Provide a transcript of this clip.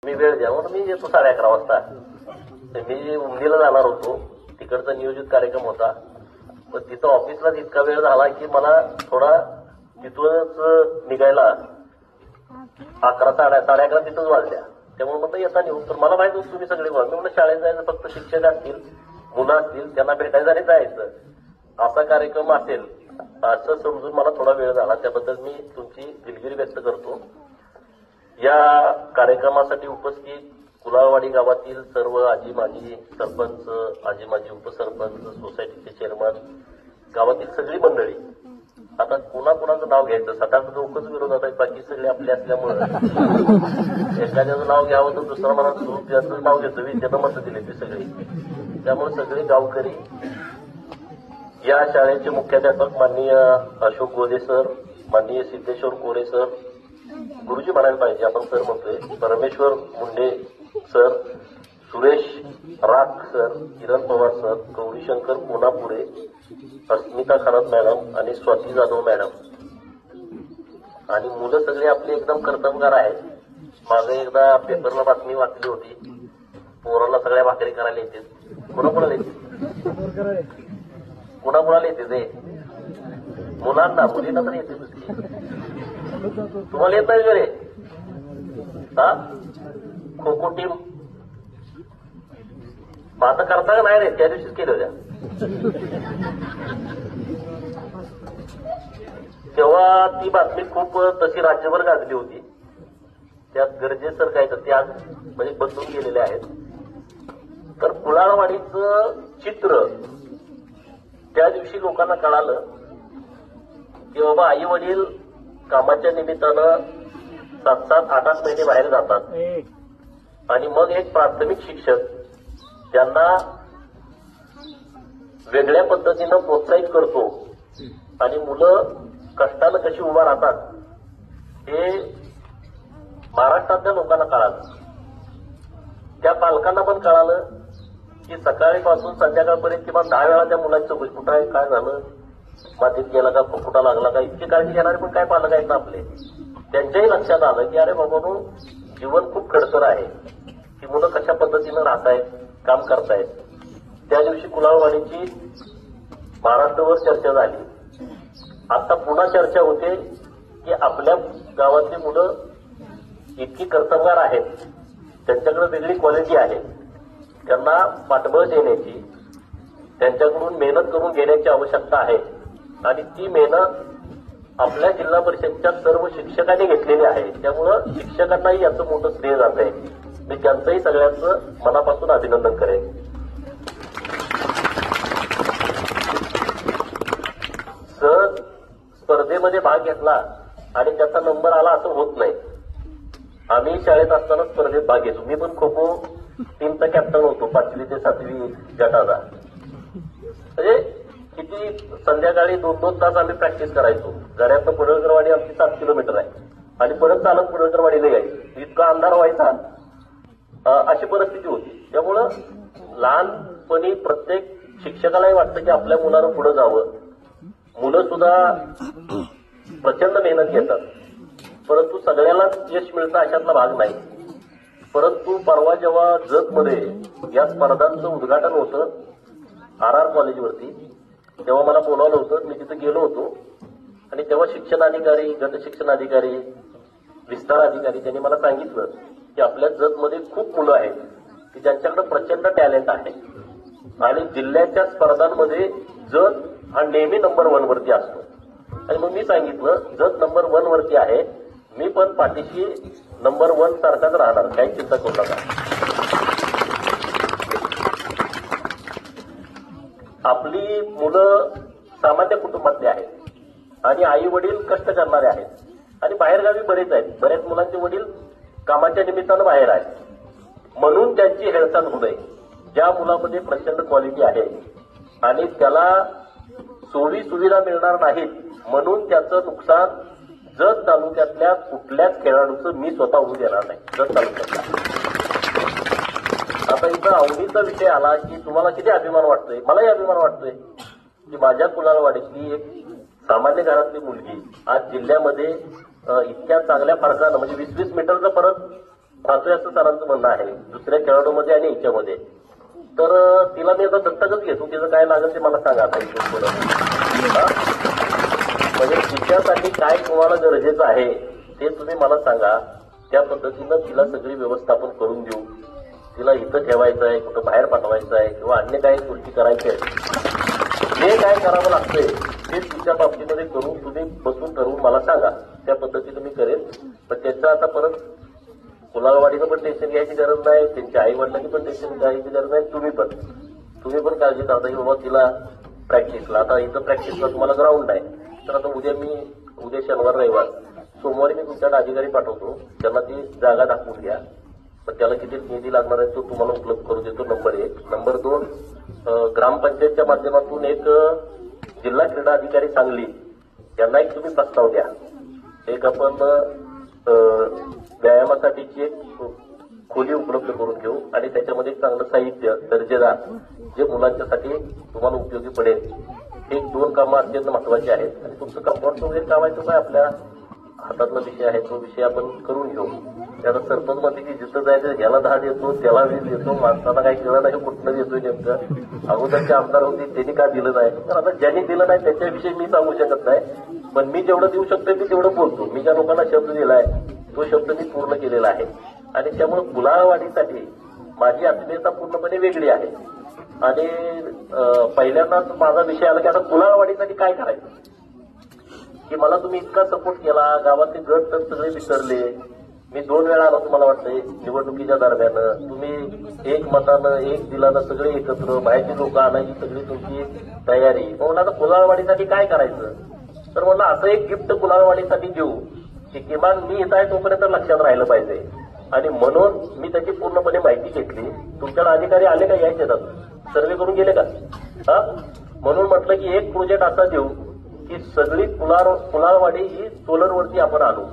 मी वेळ द्या म्हणून मी येतो 11:30 वाजता. मी उमदीला जाणार होतो, तिकडचा नियोजित कार्यक्रम होता. पण तिथं ऑफिसला इतका वेळ झाला की मला थोडा तिथूनच निघायला 11 साडे 11 तिथंच वाजल्या. त्यामुळे म्हटलं येता निघून. तर मला माहित होतं तुम्ही सगळे मी म्हणलं शाळेत जायचं, फक्त शिक्षक असतील, मुलं असतील, त्यांना भेटायचं आणि जायचं, असा कार्यक्रम असेल असं समजून मला थोडा वेळ झाला. त्याबद्दल मी तुमची दिलगिरी व्यक्त करतो. या कार्यक्रमासाठी उपस्थित कुलाळवाडी गावातील सर्व आजी माजी सरपंच, आजी माजी उपसरपंच, सोसायटीचे चेअरमन, गावातील सगळी मंडळी. आता कोणाकोणाचं नाव घ्यायचं, 7-8 लोकच विरोधात आहेत, बाकी सगळे आपले असल्यामुळं एखाद्याचं नाव घ्यावं तर दुसरा मला त्याचं नाव घेतो. विद्यानं मतं दिले ते सगळे. त्यामुळे सगळे गावकरी, या शाळेचे मुख्याध्यापक माननीय अशोक गोदे सर, माननीय सिद्धेश्वर कोरे सर, गुरुजी म्हणायला पाहिजे, आपण सर म्हणतोय, परमेश्वर मुंडे सर, सुरेश राख सर, किरण पवार सर, गौरीशंकर कोनापुरे, अस्मिता खरात मॅडम आणि स्वाती जाधव मॅडम. आणि मुलं सगळे आपले एकदम कर्तबगार आहेत. मागे एकदा पेपरला बातमी वाचली होती, पोराला सगळ्या भाकरी करायला येते. कोणाकोणाला येते? कोणाकोणाला येते ते? मुलांना, मुलींना तर येते. तुम्हाला येत नाही का रे? हा, खो खो टीम आता करता का नाही रे? त्या दिवशीच केलं होत्या. तेव्हा ती बातमी खूप तशी राज्यभर गाजली होती. त्यात गरजेसर काय तर ते आज म्हणजे बदलून गेलेले आहेत. तर कुलाळवाडीचं चित्र त्या दिवशी लोकांना कळालं की बाबा आई वडील कामाच्या निमित्तानं 7-7, 8-8 महिने बाहेर जातात आणि मग एक प्राथमिक शिक्षक त्यांना वेगळ्या पद्धतीनं प्रोत्साहित करतो आणि मुलं कष्टानं कशी उभा राहतात हे महाराष्ट्रातल्या लोकांना कळालं. त्या पालकांना पण कळालं की सकाळीपासून संध्याकाळपर्यंत किंवा 10 वेळा त्या मुलांची चौकशी, कुठं आहे, काय झालं, मातीत गेला का, फुफुटा लागला का, इतकी काळजी घेणारे पण काय पालक आहेत ना आपले. त्यांच्याही लक्षात आलं की अरे बाबांनो, जीवन खूप खडतर आहे, की मुलं कशा पद्धतीनं राहतायत, काम करतायत. त्या दिवशी कुलाळवाडीची महाराष्ट्रभर चर्चा झाली. आता पुन्हा चर्चा होते की आपल्या गावातली मुलं इतकी कर्तबगार आहेत, त्यांच्याकडे वेगळी क्वालिटी आहे, त्यांना पाठबळ देण्याची, त्यांच्याकडून मेहनत करून घेण्याची आवश्यकता आहे. आणि ती मेहनत आपल्या जिल्हा परिषदच्या सर्व शिक्षकांनी घेतलेली आहे. त्यामुळं शिक्षकांनाही याचं मोठं श्रेय जात आहे. मी त्यांचंही सगळ्यांचं मनापासून अभिनंदन करेन. सहज स्पर्धेमध्ये भाग घेतला आणि त्याचा नंबर आला असं होत नाही. आम्ही शाळेत असताना स्पर्धेत भाग घेतो. मी पण खो खो टीमचा कॅप्टन होतो 5वी ते 7वी गटाचा. म्हणजे किती संध्याकाळी 2-2 तास आम्ही प्रॅक्टिस करायचो. घरातनं पुढळकरवाडी आमची 7 किलोमीटर आहे आणि परत चालत पुढळकरवाडीला यायचं. इतका अंधार व्हायचा, अशी परिस्थिती होती. त्यामुळं लहानपणी प्रत्येक शिक्षकालाही वाटतं की आपल्या मुलानं पुढे जावं. मुलं सुद्धा प्रचंड मेहनत घेतात, परंतु सगळ्यालाच यश मिळतं अशातला भाग नाही. परंतु परवा जेव्हा जतमध्ये या स्पर्धांचं उद्घाटन होतं RR कॉलेजवरती, तेव्हा मला बोलावलं होतं. मी तिथे गेलो होतो आणि तेव्हा शिक्षणाधिकारी, गट शिक्षणाधिकारी, विस्तार अधिकारी त्यांनी मला सांगितलं की आपल्या जतमध्ये खूप मुलं आहेत की ज्यांच्याकडे प्रचंड टॅलेंट आहे आणि जिल्ह्याच्या स्पर्धांमध्ये जत हा नेहमी नंबर 1 वरती असतो. आणि मग मी सांगितलं जत नंबर 1 वरती आहे, मी पण पाठीशी नंबर 1 सारखाच राहणार, काही चिंता करू नका. आपली मुलं सामान्य कुटुंबातली आहेत आणि आई वडील कष्ट करणारे आहेत आणि बाहेरगावी बरेच आहेत. बऱ्याच मुलांचे वडील कामाच्या निमित्तानं बाहेर आहेत, म्हणून त्यांची हेळसांड होऊ नये. ज्या मुलामध्ये प्रचंड क्वालिटी आहे आणि त्याला सोयी सुविधा मिळणार नाहीत म्हणून त्याचं नुकसान जत तालुक्यातल्या कुठल्याच खेळाडूचं मी स्वतः होऊ देणार नाही. जत तालुक्यातला आता इथं आवडीचा विषय आला की तुम्हाला किती अभिमान वाटतोय. मलाही अभिमान वाटतोय की माझ्या कुलाळवाडीतली एक सामान्य घरातली मुलगी आज जिल्ह्यामध्ये इतक्या चांगल्या फरकानं म्हणजे 20-20 मीटरचा फरक पाहतोय असं सरांचं म्हणणं आहे दुसऱ्या खेळाडूमध्ये आणि याच्यामध्ये. तर तिला मी आता दत्तकच घेतो, तिचं काय लागेल ते मला सांगा आता इथून पुढं. म्हणजे तिच्यासाठी काय तुम्हाला गरजेचं आहे ते तुम्ही मला सांगा. त्या पद्धतीनं तिला सगळी व्यवस्थापन करून देऊ. तिला इथं ठेवायचं आहे, कुठं बाहेर पाठवायचं आहे किंवा अन्य काही गोष्टी करायच्या आहेत, जे काय करावं लागतंय ते तुमच्या बाबतीमध्ये करून तुम्ही बसून ठरवून मला सांगा. त्या पद्धतीनं मी करेन. पण त्याचं आता परत कुलाळवाडीनं पण टेन्शन घ्यायची गरज नाही, त्यांच्या आई वडिलांनी पण टेन्शन घ्यायची गरज नाही. तुम्ही पण काळजी करता की बाबा तिला प्रॅक्टिसला, आता इथं प्रॅक्टिसला तुम्हाला ग्राउंड आहे. तर आता उद्या शनिवार रविवार सोमवारी मी तुमच्याकडे अधिकारी पाठवतो, त्यांना ती जागा दाखवून घ्या. पण त्याला किती निधी लागणार आहे तो तुम्हाला उपलब्ध करून देतो. नंबर 1. नंबर 2, ग्रामपंचायतच्या माध्यमातून एक जिल्हा क्रीडा अधिकारी सांगली यांना एक तुम्ही प्रस्ताव द्या. एक आपण व्यायामासाठीची एक खोली उपलब्ध करून घेऊ आणि त्याच्यामध्ये एक चांगलं साहित्य दर्जेदार जे मुलांच्यासाठी तुम्हाला उपयोगी पडेल. हे 2 कामं अत्यंत महत्वाची आहेत. आणि तुमचं कंपाऊंडचं वगैरे काम आहे तो काय आपल्या हातातला विषय आहे, तो विषय आपण करून घेऊ. त्याला सरपंच म्हणते की जिथं जायचं ह्याला 10 देतो, त्याला 20 देतो, माणसाला काही कळत नाही कुठलं देतोय नेमकं. अगोदरचे आमदार होते त्यांनी का दिलं नाही, तर आता ज्यांनी दिलं नाही त्याच्याविषयी मी सांगू शकत नाही. पण मी जेवढं देऊ शकतोय मी तेवढं बोलतो. मी ज्या लोकांना शब्द दिलाय तो शब्द मी पूर्ण केलेला आहे. आणि त्यामुळे कुलाळवाडीसाठी माझी आत्मीयता पूर्णपणे वेगळी आहे. आणि पहिल्यांदाच माझा विषय आला की आता कुलाळवाडीसाठी काय करायचं, की मला तुम्ही इतका सपोर्ट केला, गावातले गट तर सगळे विसरले. मी 2 वेळा आलो तुम्हाला वाटतंय निवडणुकीच्या दरम्यान, तुम्ही एक मतानं एक दिलानं सगळे एकत्र बाहेरची लोक आणायची सगळी तुमची तयारी. मग आता कुलाळवाडीसाठी काय करायचं, तर मला असं एक गिफ्ट कुलाळवाडीसाठी देऊ की किमान मी इथं आहे तोपर्यंत लक्षात राहिलं पाहिजे. आणि म्हणून मी त्याची पूर्णपणे माहिती घेतली. तुमच्याकडे अधिकारी आले का या शेतात सर्वे करून गेले का? म्हणून म्हटलं की एक प्रोजेक्ट असा देऊ की सगळी कुलाळवाडी ही सोलरवरती आपण आणू.